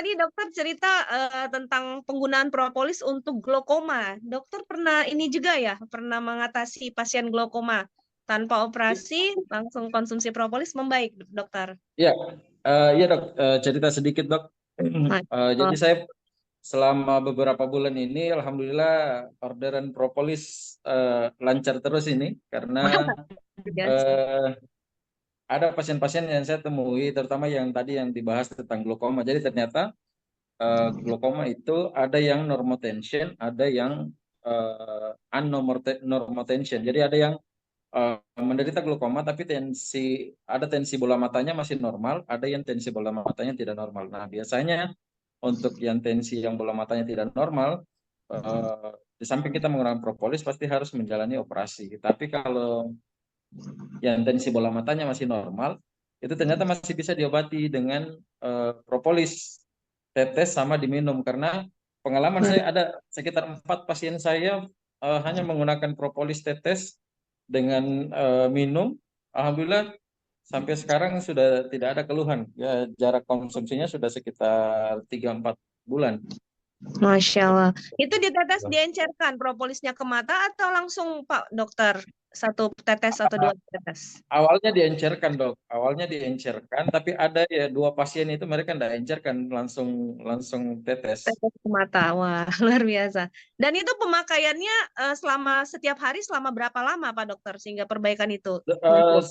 Tadi dokter cerita tentang penggunaan propolis untuk glaukoma. Dokter pernah ini juga ya, pernah mengatasi pasien glaukoma tanpa operasi, langsung konsumsi propolis membaik, dokter? Iya, iya dok, cerita sedikit dok. Jadi Masya saya selama beberapa bulan ini, alhamdulillah orderan propolis lancar terus ini, karena biasa. eh, ada pasien-pasien yang saya temui, terutama yang tadi yang dibahas tentang glaukoma. Jadi ternyata glaukoma itu ada yang normotension, ada yang unnormotension. Jadi ada yang menderita glaukoma tapi ada tensi bola matanya masih normal, ada yang tensi bola matanya tidak normal. Nah, biasanya untuk yang tensi yang bola matanya tidak normal, di samping kita menggunakan propolis pasti harus menjalani operasi. Tapi kalau yang tensi bola matanya masih normal, itu ternyata masih bisa diobati dengan propolis tetes sama diminum. Karena pengalaman saya ada sekitar 4 pasien saya hanya menggunakan propolis tetes dengan minum, alhamdulillah sampai sekarang sudah tidak ada keluhan. Ya, jarak konsumsinya sudah sekitar 3-4 bulan. Masya Allah. Itu ditetes diencerkan propolisnya ke mata atau langsung Pak Dokter? Satu tetes atau dua tetes? Awalnya diencerkan dok, awalnya diencerkan, tapi ada ya 2 pasien itu mereka tidak encerkan, langsung langsung tetes. Tetes ke mata. Wah, luar biasa. Dan itu pemakaiannya selama setiap hari selama berapa lama Pak Dokter sehingga perbaikan itu Eh, muncul?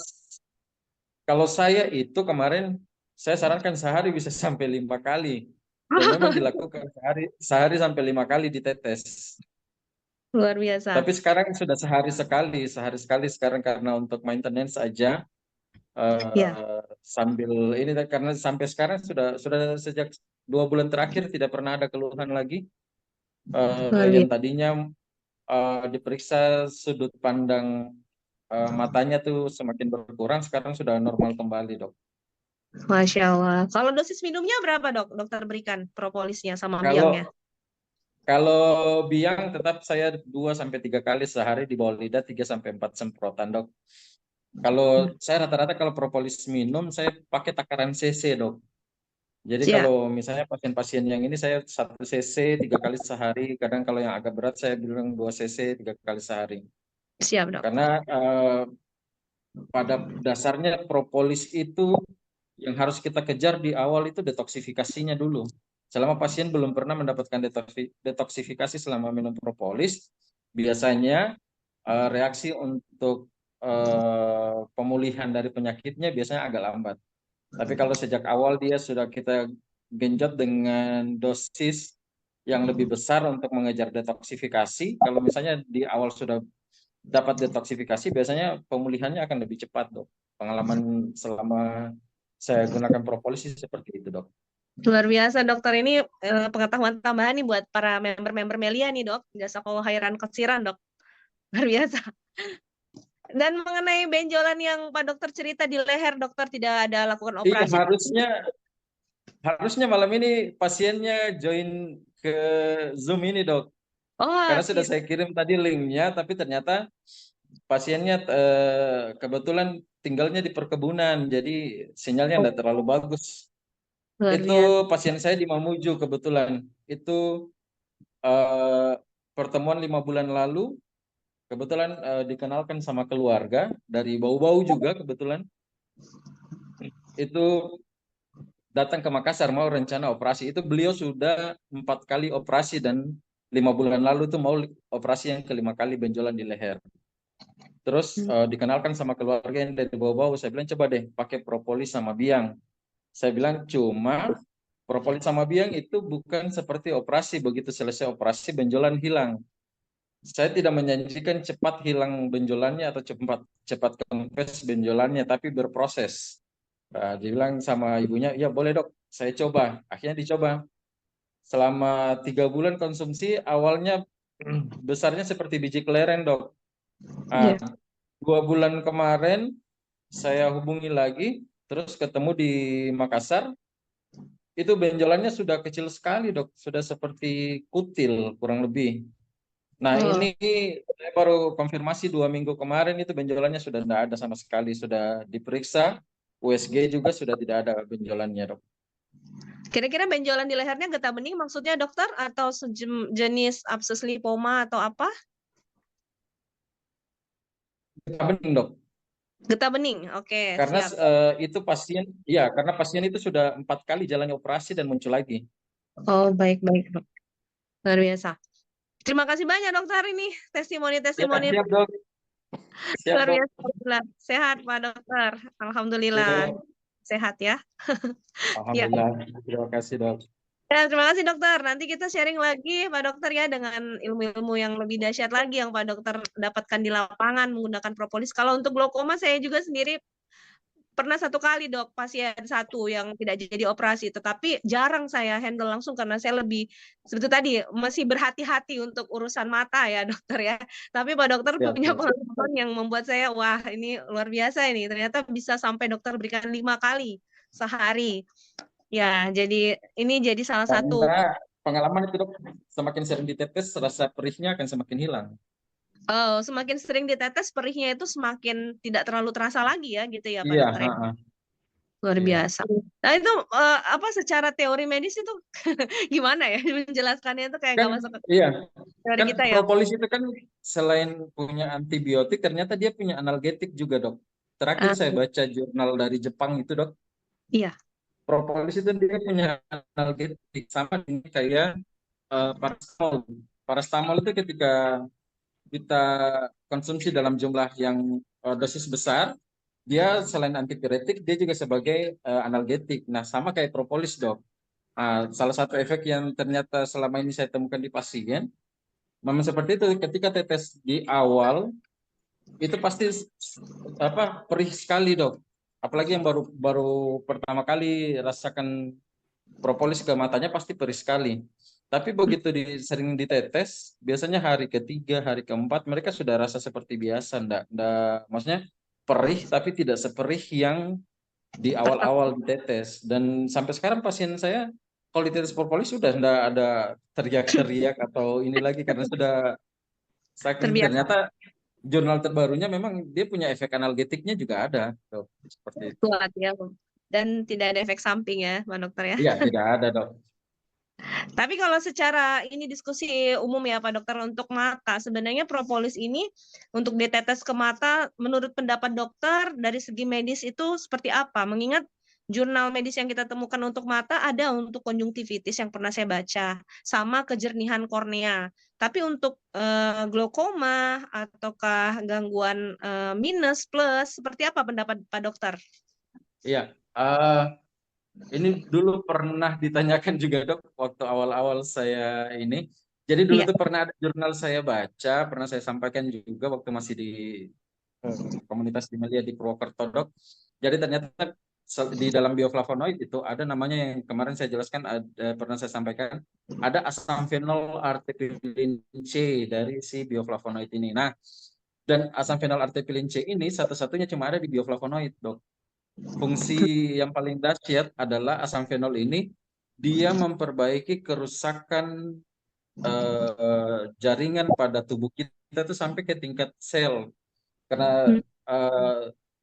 Kalau saya itu kemarin saya sarankan sehari bisa sampai 5 kali, dan memang dilakukan sehari sehari sampai 5 kali ditetes. Luar biasa. Tapi sekarang sudah sehari sekali sekarang karena untuk maintenance aja. Ya, Sambil ini karena sampai sekarang sudah sejak 2 bulan terakhir tidak pernah ada keluhan lagi. luar Yang biasa. tadinya diperiksa sudut pandang matanya tuh semakin berkurang, sekarang sudah normal kembali dok. Masya Allah. Kalau dosis minumnya berapa dok? Dokter berikan propolisnya sama Kalau biangnya. kalau biang tetap saya 2 sampai 3 kali sehari di bawah lidah, 3 sampai 4 semprotan dok. Kalau saya rata-rata kalau propolis minum saya pakai takaran cc dok. Jadi Siap, kalau misalnya pasien-pasien yang ini saya 1 cc 3 kali sehari, kadang kalau yang agak berat saya bilang 2 cc 3 kali sehari. siap dok. Karena pada dasarnya propolis itu yang harus kita kejar di awal itu detoksifikasinya dulu. Selama pasien belum pernah mendapatkan detoksifikasi selama minum propolis, biasanya reaksi untuk pemulihan dari penyakitnya biasanya agak lambat. Tapi kalau sejak awal dia sudah kita genjot dengan dosis yang lebih besar untuk mengejar detoksifikasi, kalau misalnya di awal sudah dapat detoksifikasi, biasanya pemulihannya akan lebih cepat, dok. Pengalaman selama saya gunakan propolis sih seperti itu, dok. Luar biasa dokter ini pengetahuan tambahan nih buat para member-member Melia nih dok. Jazakallah khairan kesiran dok. Luar biasa. Dan mengenai benjolan yang Pak dokter cerita di leher, dokter tidak ada lakukan Iya, operasi. harusnya malam ini pasiennya join ke Zoom ini, dok. Oh, Karena sudah sip. saya kirim tadi linknya, tapi ternyata pasiennya kebetulan tinggalnya di perkebunan, jadi sinyalnya Oh, tidak terlalu bagus. luar Itu biasa. pasien saya di Mamuju kebetulan. Itu eh, pertemuan 5 bulan lalu, kebetulan dikenalkan sama keluarga dari Bau-Bau juga kebetulan. Itu datang ke Makassar mau rencana operasi. Itu beliau sudah 4 kali operasi dan 5 bulan lalu itu mau operasi yang ke 5 kali benjolan di leher. Terus dikenalkan sama keluarga yang dari Bau-Bau. Saya bilang coba deh pakai propolis sama biang. Saya bilang cuma propolis sama biang itu bukan seperti operasi, begitu selesai operasi benjolan hilang. Saya tidak menjanjikan cepat hilang benjolannya atau cepat cepat kempes benjolannya, tapi berproses. Nah, dia bilang sama ibunya, ya boleh dok, saya coba. Akhirnya dicoba. Selama 3 bulan konsumsi, awalnya besarnya seperti biji kelereng dok. Nah, Ya. 2 bulan kemarin saya hubungi lagi, terus ketemu di Makassar, itu benjolannya sudah kecil sekali dok, sudah seperti kutil kurang lebih. Nah, Oh, ini saya baru konfirmasi 2 minggu kemarin itu benjolannya sudah tidak ada sama sekali, sudah diperiksa, USG juga sudah tidak ada benjolannya, dok. Kira-kira benjolan di lehernya getah bening maksudnya dokter atau jenis abses lipoma atau apa? Getah bening, Dok. Getah bening, oke Karena siap. itu pasien, ya karena pasien itu sudah 4 kali jalani operasi dan muncul lagi. Oh baik-baik dok, luar biasa. Terima kasih banyak dokter ini Ya, testimoni-testimoni siap, Dok. Siap, luar Dok. biasa. Alhamdulillah. Sehat Pak Dokter, alhamdulillah Dok. sehat ya. Ya. Alhamdulillah. Terima kasih, Dok. Ya, terima kasih dokter. Nanti kita sharing lagi Pak Dokter ya dengan ilmu-ilmu yang lebih dahsyat lagi yang Pak Dokter dapatkan di lapangan menggunakan propolis. Kalau untuk glaukoma saya juga sendiri pernah 1 kali dok pasien 1 yang tidak jadi operasi, tetapi jarang saya handle langsung karena saya lebih seperti tadi masih berhati-hati untuk urusan mata ya dokter ya. Tapi Pak Dokter Siap, punya Dok. pengalaman yang membuat saya wah ini luar biasa ini ternyata bisa sampai dokter berikan 5 kali sehari. Ya, jadi ini jadi salah satu Karena pengalaman itu, Dok, semakin sering ditetes, rasa perihnya akan semakin hilang. semakin sering ditetes perihnya itu semakin tidak terlalu terasa lagi ya gitu ya Pak Iya, Dokter ya. heeh. Luar Iya. biasa. Nah itu apa secara teori medis itu gimana ya menjelaskannya itu kayak Kan, nggak masuk ke iya. teori Kan kita ya. propolis itu kan selain punya antibiotik, ternyata dia punya analgetik juga, Dok. Terakhir Ah, saya baca jurnal dari Jepang itu, Dok. iya. Propolis itu dia punya analgetik sama ini kayak paracetamol. Paracetamol itu ketika kita konsumsi dalam jumlah yang dosis besar, dia selain antipiretik, dia juga sebagai analgetik. Nah, sama kayak propolis, Dok. Salah satu efek yang ternyata selama ini saya temukan di pasien, memang seperti itu. Ketika tetes di awal, itu pasti perih sekali, Dok. Apalagi yang baru baru pertama kali rasakan propolis ke matanya pasti perih sekali. Tapi begitu sering ditetes, biasanya hari ketiga, hari keempat mereka sudah rasa seperti biasa, maksudnya perih tapi tidak seperih yang di Pertama awal-awal ditetes. Dan sampai sekarang pasien saya kalau ditetes propolis sudah ndak ada teriak-teriak atau ini lagi karena sudah saking terbiasa ternyata jurnal terbarunya memang dia punya efek analgetiknya juga ada, Dok. Seperti itu. kuat ya. Dan tidak ada efek samping ya, Pak Dokter ya. Iya, tidak ada, Dok. Tapi kalau secara ini diskusi umum ya Pak Dokter untuk mata, sebenarnya propolis ini untuk ditetes ke mata menurut pendapat dokter dari segi medis itu seperti apa? Mengingat jurnal medis yang kita temukan untuk mata ada untuk konjungtivitis yang pernah saya baca, sama kejernihan kornea. Tapi untuk glaukoma ataukah gangguan minus plus seperti apa pendapat Pak Dokter? Iya, ini dulu pernah ditanyakan juga, Dok, waktu awal-awal saya ini. Jadi dulu Iya. tuh pernah ada jurnal saya baca, pernah saya sampaikan juga waktu masih di komunitas di Melia di Purwokerto, Dok. Jadi ternyata di dalam bioflavonoid itu ada namanya yang kemarin saya jelaskan, pernah saya sampaikan, ada asam fenol artipilin C dari si bioflavonoid ini. Nah, dan asam fenol artipilin C ini satu-satunya cuma ada di bioflavonoid, Dok. Fungsi yang paling dahsyat adalah asam fenol ini, dia memperbaiki kerusakan jaringan pada tubuh kita itu sampai ke tingkat sel. Karena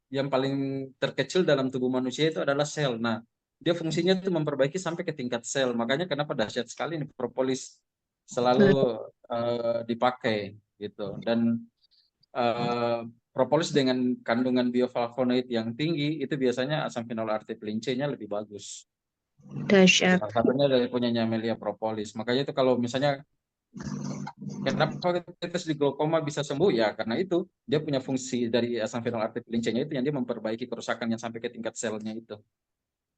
yang paling terkecil dalam tubuh manusia itu adalah sel. Nah, dia fungsinya itu memperbaiki sampai ke tingkat sel. Makanya kenapa dahsyat sekali nih propolis selalu dipakai gitu. Dan propolis dengan kandungan bioflavonoid yang tinggi itu biasanya asam fenol artipilin C-nya lebih bagus. Dahsyat. Salah satunya dari punyanya Melia propolis. Makanya itu kalau misalnya kenapa tetes di glaukoma bisa sembuh ya karena itu dia punya fungsi dari asam fenol artipilin C-nya itu yang dia memperbaiki kerusakan yang sampai ke tingkat selnya itu.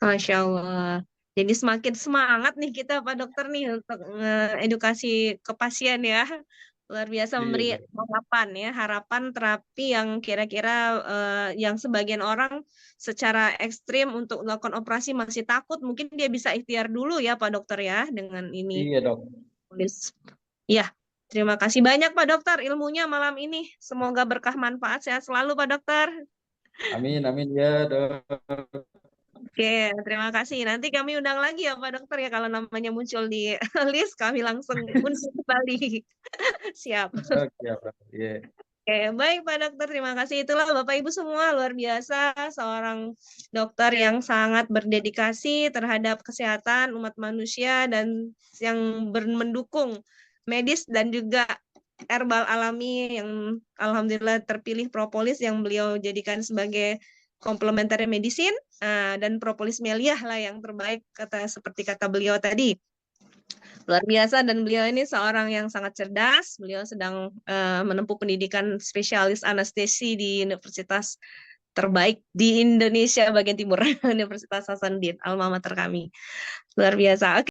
Masya Allah. Jadi semakin semangat nih kita Pak Dokter nih untuk edukasi ke pasien ya. Luar biasa memberi Iya. harapan ya, harapan terapi yang kira-kira yang sebagian orang secara ekstrim untuk melakukan operasi masih takut, mungkin dia bisa ikhtiar dulu ya Pak Dokter ya dengan ini. Iya, Dok. Tulis. Ya, terima kasih banyak Pak Dokter ilmunya malam ini. Semoga berkah manfaat sehat selalu Pak Dokter. Amin, amin ya, Dok. Oke, terima kasih. Nanti kami undang lagi ya Pak Dokter ya kalau namanya muncul di list kami langsung undang kembali. Siap. Oke, Dok. Iya. Oke, baik Pak Dokter, terima kasih. Itulah Bapak Ibu semua, luar biasa seorang dokter yang sangat berdedikasi terhadap kesehatan umat manusia dan yang mendukung medis dan juga herbal alami yang alhamdulillah terpilih propolis yang beliau jadikan sebagai komplementari medicine, dan propolis meliah lah yang terbaik seperti kata beliau tadi. Luar biasa, dan beliau ini seorang yang sangat cerdas. Beliau sedang menempuh pendidikan spesialis anestesi di universitas terbaik di Indonesia bagian timur, Universitas Hasanuddin, alma mater kami. Luar biasa. Oke.